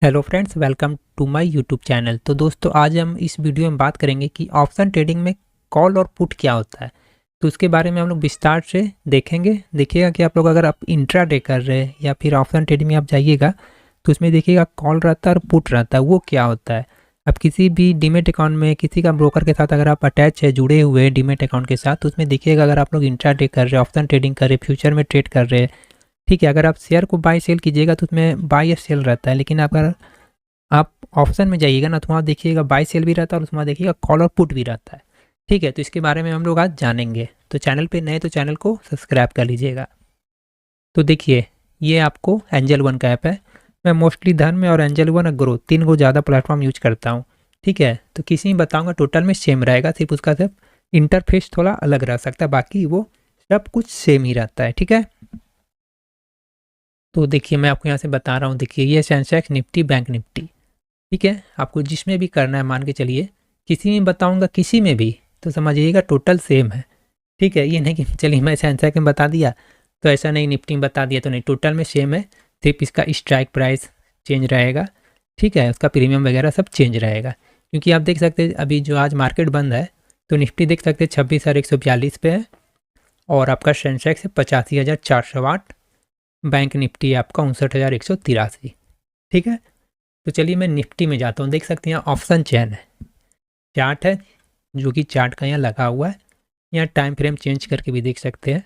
Hello friends, welcome to my YouTube channel. तो दोस्तों, आज हम इस वीडियो में बात करेंगे कि ऑप्शन ट्रेडिंग में कॉल और पुट क्या होता है। तो उसके बारे में हम लोग विस्तार से देखेंगे। देखिएगा कि आप लोग अगर आप इंट्राडे कर रहे हैं या फिर ऑप्शन ट्रेडिंग में आप जाइएगा तो उसमें देखिएगा कॉल रहता है और पुट रहता है। वो क्या होता है, अब किसी भी डीमेट अकाउंट में किसी का ब्रोकर के साथ अगर आप अटैच है, जुड़े हुए हैं डीमेट अकाउंट के साथ, तो उसमें देखिएगा अगर आप लोग इंट्राडे कर रहे हैं, ऑप्शन ट्रेडिंग कर रहे हैं, फ्यूचर में ट्रेड कर रहे हैं, ठीक है, अगर आप शेयर को बाय सेल कीजिएगा तो उसमें बाय या सेल रहता है। लेकिन अगर आप ऑप्शन में जाइएगा ना तो वहाँ देखिएगा बाय सेल भी रहता है और उसमें देखिएगा कॉल और पुट भी रहता है। ठीक है, तो इसके बारे में हम लोग आज जानेंगे। तो चैनल पे नए तो चैनल को सब्सक्राइब कर लीजिएगा। तो देखिए, ये आपको एंजल वन का ऐप है। मैं मोस्टली धन में और एंजल वन और ग्रोथ तीन को ज़्यादा प्लेटफॉर्म यूज करता हूँ। ठीक है, तो किसी में बताऊँगा टोटल में सेम रहेगा, सिर्फ उसका सिर्फ इंटरफेस थोड़ा अलग रह सकता है, बाकी वो सब कुछ सेम ही रहता है। ठीक है, तो देखिए मैं आपको यहाँ से बता रहा हूँ। देखिए, ये सेंसेक्स निफ्टी, बैंक निफ्टी, ठीक है, आपको जिसमें भी करना है, मान के चलिए किसी में बताऊंगा, किसी में भी, तो समझिएगा टोटल सेम है। ठीक है, ये नहीं कि चलिए मैं सेंसेक्स में बता दिया तो ऐसा नहीं, निफ्टी में बता दिया तो नहीं, टोटल में सेम है। सिर्फ इसका स्ट्राइक प्राइस चेंज रहेगा। ठीक है, उसका प्रीमियम वगैरह सब चेंज रहेगा। क्योंकि आप देख सकते हैं अभी जो आज मार्केट बंद है तो निफ्टी देख सकते हैं 26,142 पे है और आपका सेंसेक्स है 85,408, बैंक निफ्टी आपका 59,183। ठीक है, तो चलिए मैं निफ्टी में जाता हूँ। देख सकते हैं यहाँ ऑप्शन चेन है, चार्ट है जो कि चार्ट का यहाँ लगा हुआ है। यहाँ टाइम फ्रेम चेंज करके भी देख सकते हैं।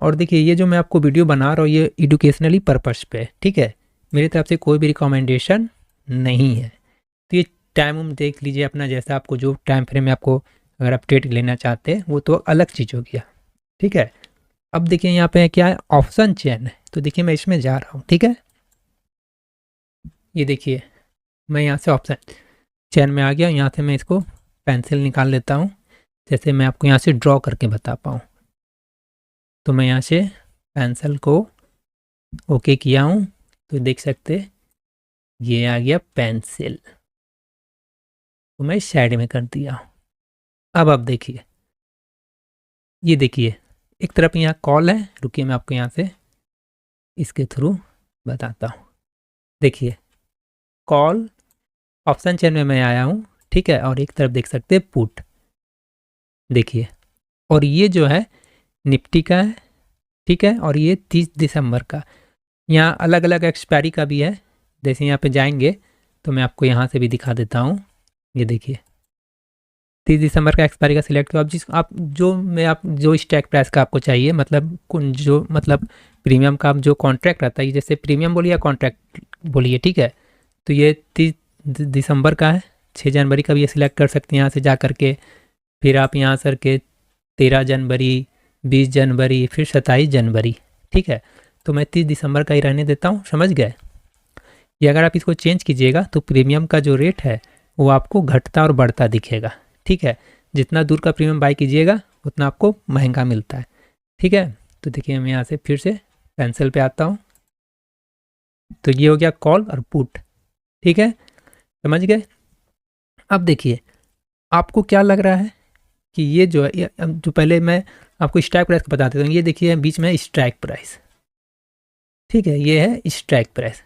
और देखिए, ये जो मैं आपको वीडियो बना रहा हूँ ये एजुकेशनली पर्पस पे है। ठीक है, मेरी तरफ से कोई भी रिकमेंडेशन नहीं है। तो ये टाइम हम देख लीजिए अपना, जैसा आपको जो टाइम फ्रेम में आपको अगर आप ट्रेड लेना चाहते हैं वो तो अलग चीज़ हो गया। ठीक है, अब देखिए यहाँ पे क्या है, ऑप्शन चेन है। तो देखिए मैं इसमें जा रहा हूँ। ठीक है, ये देखिए मैं यहाँ से ऑप्शन चेन में आ गया। यहाँ से मैं इसको पेंसिल निकाल लेता हूँ, जैसे मैं आपको यहाँ से ड्रॉ करके बता पाऊँ। तो मैं यहाँ से पेंसिल को ओके किया हूँ, तो देख सकते ये आ गया पेंसिल, तो मैं साइड में कर दिया हूँ। अब देखिए, ये देखिए एक तरफ यहाँ कॉल है, रुकिए मैं आपको यहाँ से इसके थ्रू बताता हूँ। देखिए कॉल ऑप्शन चेन में मैं आया हूँ। ठीक है, और एक तरफ देख सकते हैं पुट, देखिए, और ये जो है निफ्टी का है। ठीक है, और ये 30 दिसंबर का, यहाँ अलग अलग एक्सपायरी का भी है। जैसे यहाँ पे जाएंगे तो मैं आपको यहाँ से भी दिखा देता हूँ। ये देखिए 30 दिसंबर का एक्सपायरी का सिलेक्ट करो। आप जो स्टैक प्राइस का आपको चाहिए, मतलब जो मतलब प्रीमियम का जो कॉन्ट्रैक्ट रहता है, जैसे प्रीमियम बोलिए या कॉन्ट्रैक्ट बोलिए। ठीक है, तो ये 30 दिसंबर का है। 6 जनवरी का भी ये सिलेक्ट कर सकते हैं यहाँ से जा करके। फिर आप यहाँ सर के 13 जनवरी, 20 जनवरी, फिर 27 जनवरी। ठीक है, तो मैं 30 दिसंबर का ही रहने देता हूँ, समझ गए। ये अगर आप इसको चेंज कीजिएगा तो प्रीमियम का जो रेट है वो आपको घटता और बढ़ता दिखेगा। ठीक है, जितना दूर का प्रीमियम बाय कीजिएगा उतना आपको महंगा मिलता है। ठीक है, तो देखिए मैं यहाँ से फिर से पेंसिल पे आता हूँ। तो ये हो गया कॉल और पुट। ठीक है, समझ गए। अब देखिए आपको क्या लग रहा है कि ये जो है, जो पहले मैं आपको स्ट्राइक प्राइस बता देता हूँ। ये देखिए बीच में स्ट्राइक प्राइस, ठीक है, ये है स्ट्राइक प्राइस।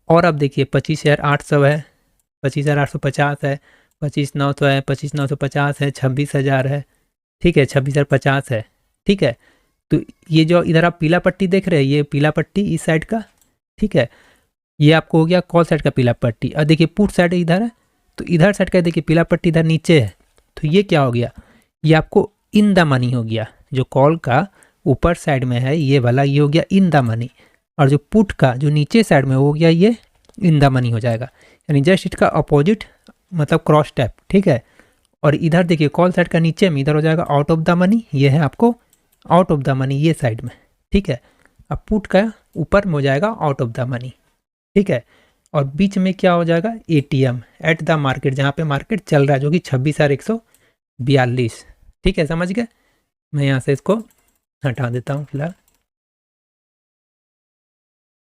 और अब देखिए 25,800 है, 25,850 है, 25,900 है, 25,950 है, 26,000 है। ठीक है, 26,050 है। ठीक है, तो ये जो इधर आप पीला पट्टी देख रहे हैं, ये पीला पट्टी इस साइड का। ठीक है, ये आपको हो गया कॉल साइड का पीला पट्टी। और देखिए पुट साइड इधर है, तो इधर साइड का देखिए पीला पट्टी इधर नीचे है। तो ये क्या हो गया, ये आपको इन द मनी हो गया। जो कॉल का ऊपर साइड में है ये वाला, ये हो गया इन द मनी, और जो पुट का जो नीचे साइड में हो गया ये इन द मनी हो जाएगा। यानी जस्ट इसका अपोजिट, मतलब क्रॉस टैप। ठीक है, और इधर देखिए कॉल साइड का नीचे में इधर हो जाएगा आउट ऑफ द मनी, ये है आपको आउट ऑफ द मनी ये साइड में। ठीक है, अब पुट का ऊपर में हो जाएगा आउट ऑफ द मनी। ठीक है, और बीच में क्या हो जाएगा, एटीएम एट द मार्केट, जहाँ पे मार्केट चल रहा है, जो कि 26,142। ठीक है, समझ गए। मैं यहाँ से इसको हटा देता हूँ फिलहाल,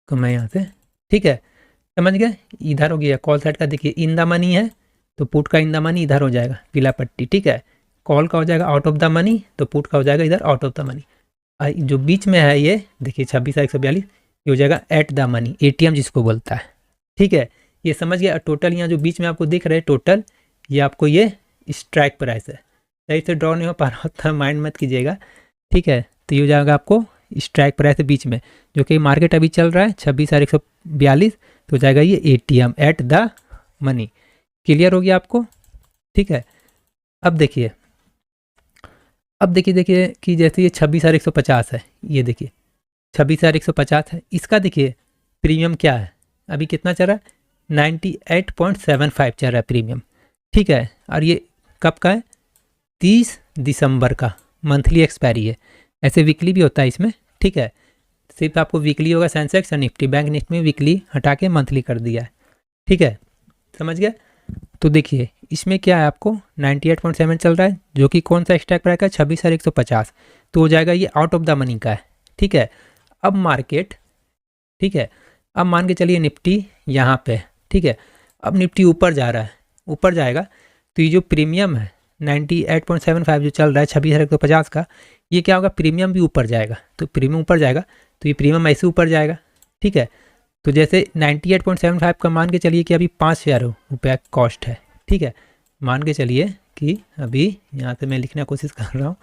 तो मैं यहाँ से, ठीक है, समझ गए। इधर हो गया कॉल साइड का, देखिए इन द मनी है तो पुट का इन द मनी इधर हो जाएगा पीला पट्टी। ठीक है, कॉल का हो जाएगा आउट ऑफ द मनी, तो पुट का हो जाएगा इधर आउट ऑफ द मनी। जो बीच में है ये देखिए 26,142, ये हो जाएगा एट द मनी, एटीएम जिसको बोलता है। ठीक है, ये समझ गया। टोटल यहाँ जो बीच में आपको दिख रहा है टोटल, ये आपको ये स्ट्राइक प्राइस है। सही से ड्रॉ नहीं हो पा रहा था, माइंड मत कीजिएगा। ठीक है, तो ये हो जाएगा आपको स्ट्राइक प्राइस है बीच में, जो कि मार्केट अभी चल रहा है 26,142, तो हो जाएगा ये ATM at the money. Clear हो गया आपको? ठीक है, अब देखिए देखिए कि जैसे ये 26,150 है, ये देखिए 26,150 है, इसका देखिए प्रीमियम क्या है, अभी कितना चल रहा है 98.75 चल रहा है प्रीमियम। ठीक है, और ये कब का है 30 दिसंबर का, मंथली एक्सपायरी है। ऐसे वीकली भी होता है इसमें। ठीक है, सिर्फ आपको वीकली होगा सेंसेक्स और निफ्टी, बैंक निफ्टी में वीकली हटा के मंथली कर दिया है। ठीक है, समझ गए? तो देखिए इसमें क्या है, आपको 98.7 चल रहा है, जो कि कौन सा स्ट्राइक प्राइस है 26,150, तो हो जाएगा ये आउट ऑफ द मनी का है। ठीक है, अब मार्केट, ठीक है, अब मान के चलिए निफ्टी यहाँ पे, ठीक है, अब निफ्टी ऊपर जा रहा है, ऊपर जाएगा तो ये जो प्रीमियम है 98.75 जो चल रहा है 26,150 का, ये क्या होगा, प्रीमियम भी ऊपर जाएगा। तो प्रीमियम ऊपर जाएगा तो ये प्रीमियम ऐसे ऊपर जाएगा। ठीक है, तो जैसे 98.75 का मान के चलिए कि अभी 5,000 रुपया कॉस्ट है। ठीक है, मान के चलिए कि अभी यहाँ पे मैं लिखने की कोशिश कर रहा हूँ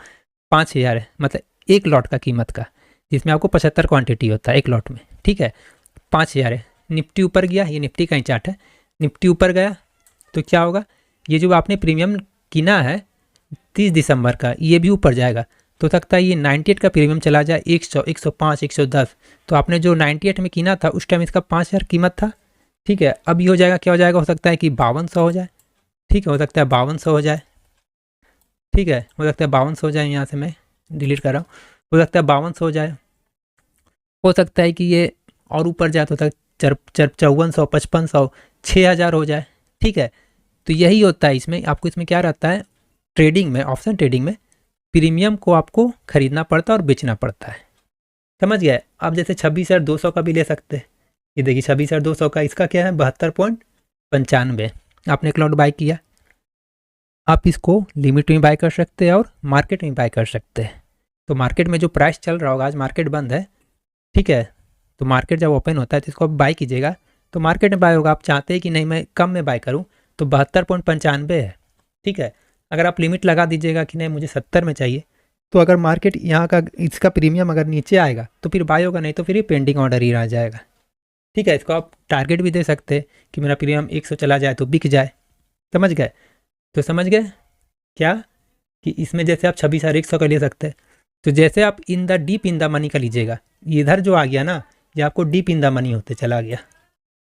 5,000 है, मतलब एक लॉट का कीमत का, जिसमें आपको 75 क्वांटिटी होता है एक लॉट में। ठीक है, 5,000 है, निफ्टी ऊपर गया, ये निफ्टी का ही चार्ट है, निफ्टी ऊपर गया तो क्या होगा, ये जो आपने प्रीमियम किना है 30 दिसंबर का, ये भी ऊपर जाएगा। तो सकता है ये 98 का प्रीमियम चला जाए 100, 105, 110, तो आपने जो 98 में किना था उस टाइम इसका 5,000 कीमत था। ठीक है, अब ये हो जाएगा, क्या हो जाएगा, हो सकता है कि 5200 हो जाए। ठीक है, हो सकता है 5200 हो जाए। ठीक है, हो सकता है 5200 हो जाए, यहाँ से मैं डिलीट कर रहा हूँ, हो सकता है 5200 हो जाए, हो सकता है कि ये और ऊपर जाए तो 5400, 5500, 6,000 हो जाए। ठीक है, तो यही होता है इसमें, आपको इसमें क्या रहता है, ट्रेडिंग में, ऑप्शन ट्रेडिंग में प्रीमियम को आपको खरीदना पड़ता है और बेचना पड़ता है। समझ गए? आप जैसे 26,200 का भी ले सकते हैं, ये देखिए 26,200 का, इसका क्या है 72.95, आपने एक लॉट बाय किया, आप इसको लिमिट में बाय कर सकते हैं और मार्केट में बाय कर सकते हैं। तो मार्केट में जो प्राइस चल रहा होगा, आज मार्केट बंद है, ठीक है, तो मार्केट जब ओपन होता है तो इसको आप बाय कीजिएगा, तो मार्केट में बाय होगा। आप चाहते हैं कि नहीं मैं कम में बाय करूँ, तो 72.95 है। ठीक है, अगर आप लिमिट लगा दीजिएगा कि नहीं मुझे 70 में चाहिए, तो अगर मार्केट यहाँ का इसका प्रीमियम अगर नीचे आएगा तो फिर बाय होगा, नहीं तो फिर ये पेंडिंग ऑर्डर ही रह जाएगा। ठीक है, इसको आप टारगेट भी दे सकते हैं कि मेरा प्रीमियम 100 चला जाए तो बिक जाए। समझ गए? तो समझ गए क्या कि इसमें जैसे आप 26,100 का ले सकते हैं, तो जैसे आप in the deep in the money का लीजिएगा, इधर जो आ गया ना, ये आपको डीप इन द मनी होते चला गया,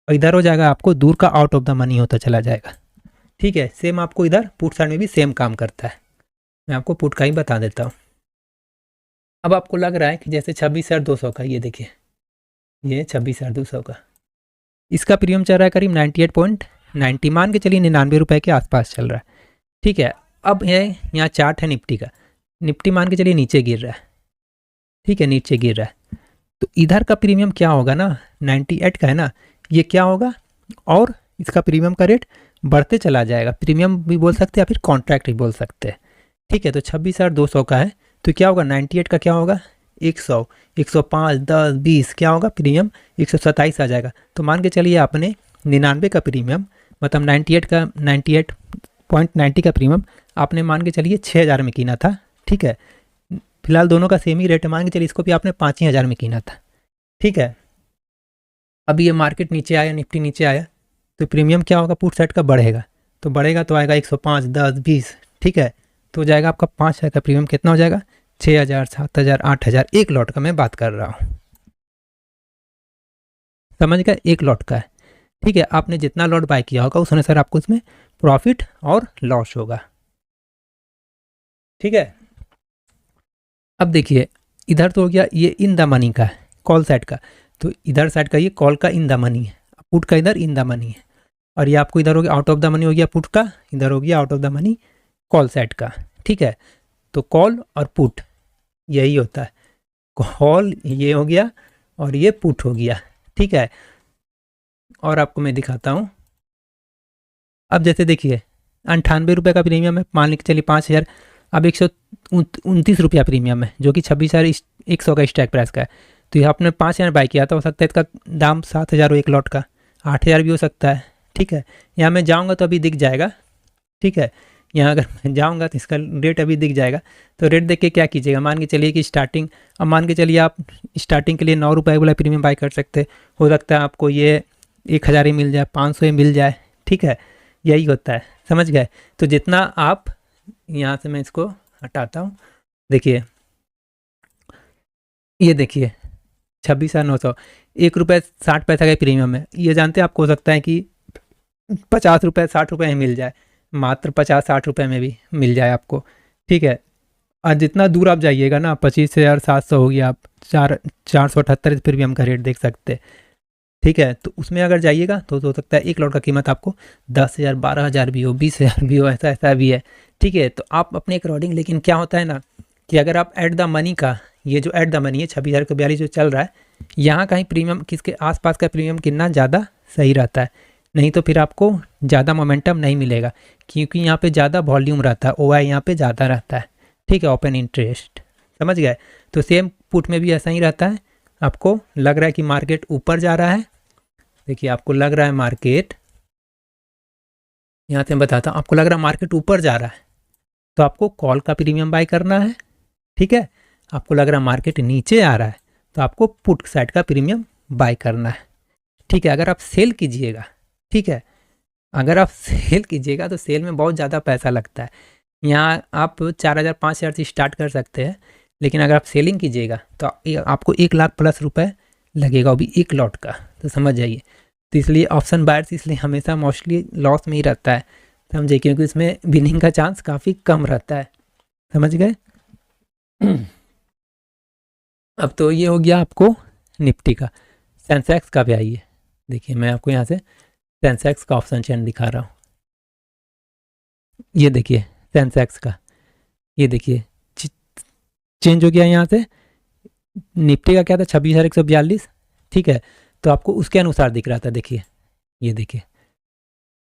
और इधर हो जाएगा आपको दूर का आउट ऑफ द मनी होता चला जाएगा। ठीक है, सेम आपको इधर पुट साइड में भी सेम काम करता है। मैं आपको पुट का ही बता देता हूँ। अब आपको लग रहा है कि जैसे 26,200 का, ये देखिए ये 26,200 का, इसका प्रीमियम चल रहा है करीब 98.90, मान के चलिए 99 रुपये के आसपास चल रहा है। ठीक है, अब यहाँ चार्ट है निफ्टी का, निफ्टी मान के चलिए नीचे गिर रहा है। ठीक है, नीचे गिर रहा है, तो इधर का प्रीमियम क्या होगा ना, 98 का है ना, ये क्या होगा, और इसका प्रीमियम का रेट बढ़ते चला जाएगा। प्रीमियम भी बोल सकते हैं या फिर कॉन्ट्रैक्ट भी बोल सकते हैं। ठीक है, तो 26,200 का है, तो क्या होगा 98 का क्या होगा 100, 105, 10, 20 क्या होगा प्रीमियम 127 आ जाएगा। तो मान के चलिए आपने 99 का प्रीमियम, मतलब 98 का 98.90 का प्रीमियम आपने मान के चलिए 6,000 में कीना था। ठीक है, फिलहाल दोनों का सेम ही रेट है, मान के चलिए इसको भी आपने 5,000 में कीना था। ठीक है, अभी ये मार्केट नीचे आया, निफ्टी नीचे आया, तो प्रीमियम क्या होगा पुट साइड का बढ़ेगा, तो बढ़ेगा तो आएगा 105, 10, 20। ठीक है, तो हो जाएगा आपका 5,000 का प्रीमियम कितना हो जाएगा 6,000, 7,000, 8,000, एक लॉट का मैं बात कर रहा हूँ। समझ गए? एक लॉट का है। ठीक है, आपने जितना लॉट बाय किया होगा उस अनुसार आपको इसमें प्रॉफिट और लॉस होगा। ठीक है, अब देखिए इधर तो हो गया ये इन द मनी का है, कॉल साइड का, तो इधर साइड का ये कॉल का इन द मनी है, पुट का इधर इन द मनी है, और ये आपको इधर हो गया आउट ऑफ द मनी हो गया पुट का, इधर हो गया out of the money call side का। ठीक है, तो कॉल और पुट यही होता है, कॉल ये हो गया और ये पुट हो गया। ठीक है, और आपको मैं दिखाता हूँ। अब जैसे देखिए 98 रुपये का प्रीमियम है, मान के चलिए 5,000, अब 129 रुपया प्रीमियम है, जो कि 26,100 का स्ट्राइक प्राइस का है। तो ये आपने 5,000 बाई किया था, हो सकता है इसका दाम 7,000 हो एक लॉट का, 8,000 भी हो सकता है। ठीक है, यहाँ मैं जाऊँगा तो अभी दिख जाएगा। ठीक है, यहाँ अगर मैं जाऊँगा तो इसका रेट अभी दिख जाएगा। तो रेट देख के क्या कीजिएगा, मान के चलिए कि स्टार्टिंग, अब मान के चलिए आप स्टार्टिंग के लिए 9 रुपये वाला प्रीमियम बाई कर सकते, हो सकता है आपको ये 1,000 ही मिल जाए, 500 ही मिल जाए। ठीक है, यही होता है, समझ गए। तो जितना आप, यहाँ से मैं इसको हटाता हूँ, देखिए ये देखिए 26,900, 1 रुपये 60 पैसा का प्रीमियम है। ये जानते हैं आपको, हो सकता है कि 50 रुपये 60 रुपये में मिल जाए, मात्र 50-60 रुपये में भी मिल जाए आपको। ठीक है, और जितना दूर आप जाइएगा ना, 25,700 हो गया, आप 478 प्रीमियम का रेट देख सकते हैं। ठीक है, तो उसमें अगर जाइएगा तो हो सकता है एक लॉट का कीमत आपको 10,000 12,000 भी हो, 20,000 भी हो, ऐसा भी है। ठीक है, तो आप अपने अकॉर्डिंग, लेकिन क्या होता है ना कि अगर आप एट द मनी का, ये जो एट द मनी है 26,000 का 42 जो चल रहा है, यहाँ का ही प्रीमियम, किसके आसपास का प्रीमियम कितना ज़्यादा सही रहता है, नहीं तो फिर आपको ज़्यादा मोमेंटम नहीं मिलेगा, क्योंकि यहाँ पे ज़्यादा वॉल्यूम रहता है, ओआई यहाँ पे ज़्यादा रहता है। ठीक है, ओपन इंटरेस्ट, समझ गए। तो सेम पुट में भी ऐसा ही रहता है। आपको लग रहा है कि मार्केट ऊपर जा रहा है, देखिए आपको लग रहा है मार्केट, यहाँ से मैं बताता हूँ, आपको लग रहा है मार्केट ऊपर जा रहा है तो आपको कॉल का प्रीमियम बाय करना है। ठीक है, आपको लग रहा है मार्केट नीचे आ रहा है तो आपको पुट साइड का प्रीमियम बाय करना है। ठीक है, अगर आप सेल कीजिएगा, ठीक है, अगर आप सेल कीजिएगा तो सेल में बहुत ज़्यादा पैसा लगता है। यहाँ आप 4,000 5,000 से स्टार्ट कर सकते हैं, लेकिन अगर आप सेलिंग कीजिएगा तो आपको 1,00,000 प्लस रुपए लगेगा, वो भी एक लॉट का। तो समझ जाइए, तो इसलिए ऑप्शन बायर्स इसलिए हमेशा मोस्टली लॉस में ही रहता है, समझे, क्योंकि इसमें विनिंग का चांस काफ़ी कम रहता है, समझ गए। अब तो ये हो गया आपको निफ्टी का। सेंसेक्स का भी आइए, देखिए मैं आपको यहाँ से सेंसेक्स का ऑप्शन चेन दिखा रहा हूँ। ये देखिए सेंसेक्स का, ये देखिए चेंज हो गया यहाँ से। निफ्टी का क्या था 26,142। ठीक है, तो आपको उसके अनुसार दिख रहा था, देखिए ये देखिए,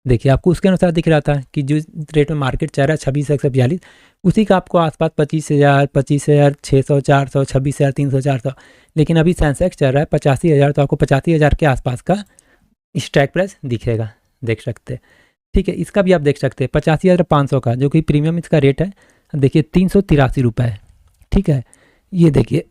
देखिए आपको उसके अनुसार दिख रहा था कि जो रेट में मार्केट चल रहा है 26,142, उसी का आपको आसपास 25,000 25,600 400 26,300 400, लेकिन अभी सेंसेक्स चल रहा है 85,000, तो आपको 85,000 के आसपास का स्ट्राइक प्राइस दिखेगा, देख सकते हैं। ठीक है, इसका भी आप देख सकते हैं 85,500 का, जो कि प्रीमियम इसका रेट है, देखिए 383 रुपये है। ठीक है, ये देखिए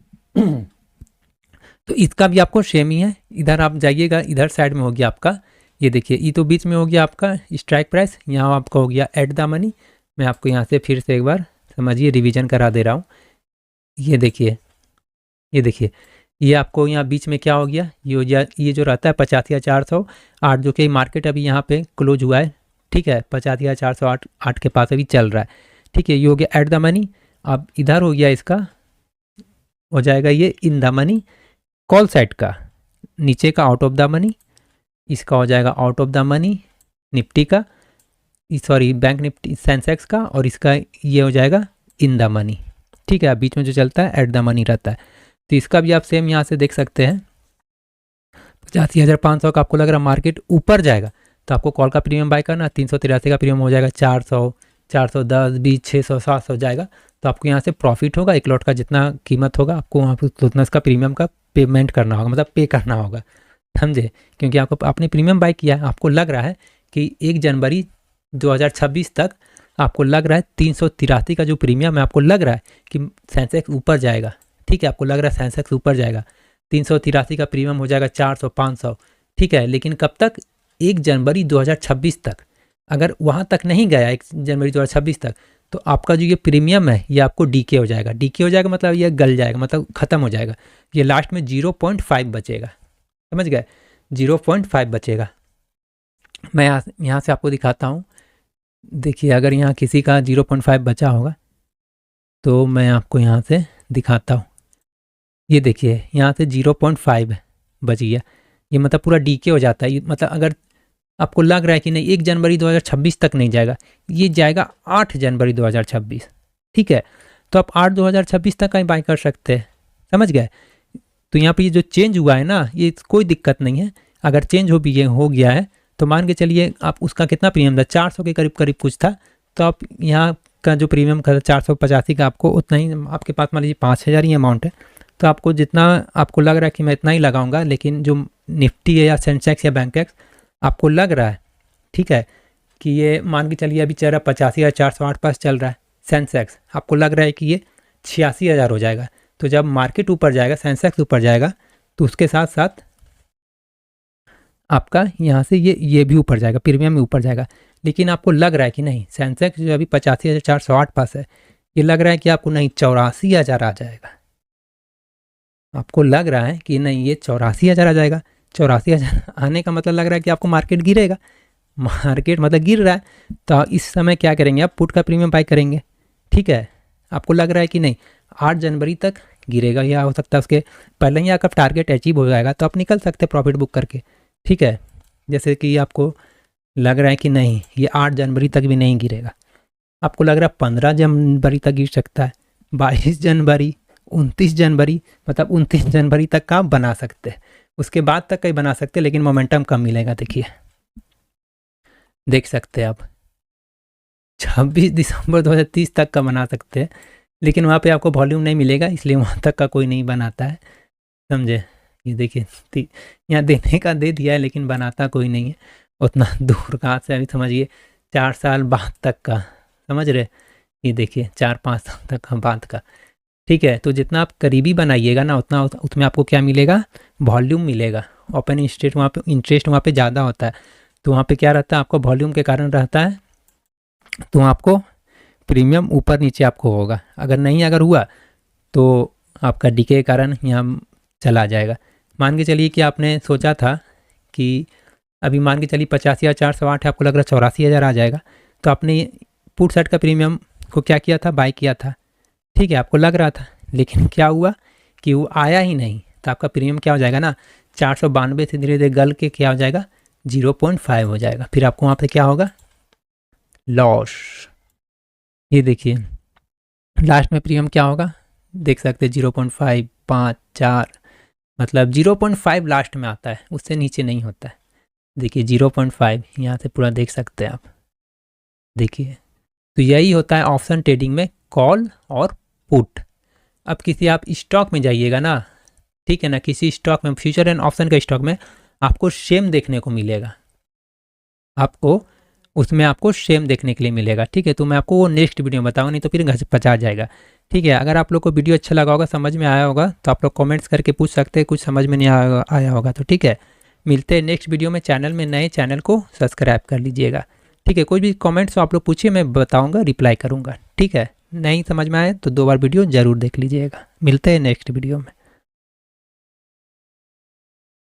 तो इसका भी आपको सेम ही है। इधर आप जाइएगा, इधर साइड में हो गया आपका, ये देखिए ये तो बीच में हो गया आपका स्ट्राइक प्राइस, यहाँ आपका हो गया एट द मनी। मैं आपको यहाँ से फिर से एक बार समझिए रिवीजन करा दे रहा हूँ। ये देखिए, ये देखिए, ये आपको यहाँ बीच में क्या हो गया, ये हो गया, ये जो रहता है 85,408, जो कि मार्केट अभी यहाँ पे क्लोज हुआ है। ठीक है, 85,408 के पास अभी चल रहा है। ठीक है, ये हो गया एट द मनी। अब इधर हो गया, इसका हो जाएगा ये in the money, call side का नीचे का आउट ऑफ द मनी, इसका हो जाएगा out of the money Nifty का, सॉरी बैंक निफ्टी सेंसेक्स का, और इसका ये हो जाएगा इन द मनी। ठीक है, बीच में जो चलता है एट द मनी रहता है। तो इसका भी आप सेम यहाँ से देख सकते हैं 85,500 का आपको लग रहा है मार्केट ऊपर जाएगा तो आपको कॉल का प्रीमियम बाय करना, 383 का प्रीमियम हो जाएगा 400 410 20 600 700 जाएगा, तो आपको यहाँ से प्रॉफिट होगा। एक लॉट का जितना कीमत होगा आपको वहाँ पर उतना इसका प्रीमियम का पेमेंट करना होगा, मतलब पे करना होगा, समझे, क्योंकि आपको आपने प्रीमियम बाय किया है। आपको लग रहा है कि 1 जनवरी 2026 तक आपको लग रहा है 383 का जो प्रीमियम है, आपको लग रहा है कि सेंसेक्स ऊपर जाएगा। ठीक है, आपको लग रहा है सेंसेक्स ऊपर जाएगा, 383 का प्रीमियम हो जाएगा 400 500। ठीक है, लेकिन कब तक, 1 जनवरी 2026 तक। अगर वहाँ तक नहीं गया 1 जनवरी 2026 तक, तो आपका जो ये प्रीमियम है ये आपको डीके हो जाएगा। डीके हो जाएगा मतलब ये गल जाएगा, मतलब ख़त्म हो जाएगा। ये लास्ट में 0.5 बचेगा, समझ गए, 0.5 बचेगा। मैं यहाँ से आपको दिखाता हूँ। देखिए अगर यहाँ किसी का 0.5 बचा होगा तो मैं आपको यहाँ से दिखाता हूँ। ये देखिए यहाँ से 0.5 बच गया, ये मतलब पूरा डीके हो जाता है। मतलब अगर आपको लग रहा है कि नहीं 1 जनवरी 2026 तक नहीं जाएगा, ये जाएगा 8 जनवरी 2026। ठीक है, तो आप 8 2026 तक कहीं बाय कर सकते हैं, समझ गए। तो यहाँ पे ये जो चेंज हुआ है ना, ये कोई दिक्कत नहीं है। अगर चेंज हो गया है तो मान के चलिए आप उसका कितना प्रीमियम था, 400 के करीब करीब कुछ था, तो आप यहाँ का जो प्रीमियम था 485 का, आपको उतना ही, आपके पास मान लीजिए 5,000 ही अमाउंट है तो आपको जितना आपको लग रहा है कि मैं इतना ही लगाऊंगा, लेकिन जो निफ्टी है या सेंसेक्स या बैंकेक्स आपको लग रहा है, ठीक है, कि ये मान के चलिए अभी चल रहा है 85,408 पास चल रहा है सेंसेक्स, आपको लग रहा है कि ये 86,000 हो जाएगा। तो जब मार्केट ऊपर जाएगा, सेंसेक्स ऊपर जाएगा, तो उसके साथ साथ आपका यहाँ से ये भी ऊपर जाएगा, प्रीमियम भी ऊपर जाएगा। लेकिन आपको लग रहा है कि नहीं, सेंसेक्स जो अभी 85,408 पास है, ये लग रहा है कि आपको नहीं 84,000 आ जाएगा। आपको लग रहा है कि नहीं ये 84,000 आ जाएगा। 84,000 आने का मतलब लग रहा है कि आपको मार्केट गिरेगा, मार्केट मतलब गिर रहा है। तो इस समय क्या करेंगे, आप पुट का प्रीमियम बाई करेंगे, ठीक है। आपको लग रहा है कि नहीं 8 जनवरी तक गिरेगा, या हो सकता है उसके पहले ही आपका टारगेट अचीव हो जाएगा, तो आप निकल सकते हैं प्रॉफिट बुक करके, ठीक है। जैसे कि आपको लग रहा है कि नहीं ये 8 जनवरी तक भी नहीं गिरेगा, आपको लग रहा है 15 जनवरी तक गिर सकता है, 22 जनवरी, 29 जनवरी, मतलब 29 जनवरी तक का आप बना सकते हैं, उसके बाद तक कहीं बना सकते हैं, लेकिन मोमेंटम कम मिलेगा। देखिए देख सकते हैं आप 26 दिसंबर 2030 तक का बना सकते हैं, लेकिन वहाँ पे आपको वॉल्यूम नहीं मिलेगा, इसलिए वहाँ तक का कोई नहीं बनाता है, समझे। ये देखिए यहाँ देने का दे दिया है, लेकिन बनाता कोई नहीं है उतना दूर का से। अभी समझिए 4 साल बाद तक का, समझ रहे, ये देखिए 4-5 साल तक का बाद का, ठीक है। तो जितना आप करीबी बनाइएगा ना, उतना उसमें आपको क्या मिलेगा, वॉल्यूम मिलेगा। ओपन इंटरेस्ट वहाँ पे ज़्यादा होता है, तो वहाँ पे क्या रहता है, आपको वॉल्यूम के कारण रहता है, तो आपको प्रीमियम ऊपर नीचे आपको होगा। अगर नहीं अगर हुआ तो आपका डीके के कारण यहाँ चला जाएगा। मान के चलिए कि आपने सोचा था कि अभी मान के चलिए 85,408 है, आपको लग रहा है 84,000 आ जाएगा, तो आपने पुट सेट का प्रीमियम को क्या किया था, बाय किया था, ठीक है, आपको लग रहा था। लेकिन क्या हुआ कि वो आया ही नहीं, तो आपका प्रीमियम क्या हो जाएगा ना, 492 से धीरे धीरे गल के क्या हो जाएगा, 0.5 हो जाएगा। फिर आपको वहाँ पे क्या होगा, लॉस। ये देखिए लास्ट में प्रीमियम क्या होगा, देख सकते हैं 0.5, 5, 4, मतलब 0.5 लास्ट में आता है, उससे नीचे नहीं होता है। देखिए 0.5 यहाँ से पूरा देख सकते हैं आप, देखिए। तो यही होता है ऑप्शन ट्रेडिंग में, कॉल और पुट। अब किसी आप स्टॉक में जाइएगा ना, ठीक है ना, किसी स्टॉक में, फ्यूचर एंड ऑप्शन के स्टॉक में आपको सेम देखने को मिलेगा, आपको उसमें आपको सेम देखने के लिए मिलेगा, ठीक है। तो मैं आपको वो नेक्स्ट वीडियो में बताऊंगा, नहीं तो फिर घर से पचा जाएगा, ठीक है। अगर आप लोग को वीडियो अच्छा लगा होगा, समझ में आया होगा, तो आप लोग कमेंट्स करके पूछ सकते हैं, कुछ समझ में नहीं आया होगा तो, ठीक है। मिलते हैं नेक्स्ट वीडियो में। चैनल में नए, चैनल को सब्सक्राइब कर लीजिएगा, ठीक है। कोई भी कमेंट्स आप लोग पूछिए, मैं बताऊँगा, रिप्लाई करूँगा, ठीक है। नहीं समझ में आए तो 2 बार वीडियो ज़रूर देख लीजिएगा। मिलते हैं नेक्स्ट वीडियो में।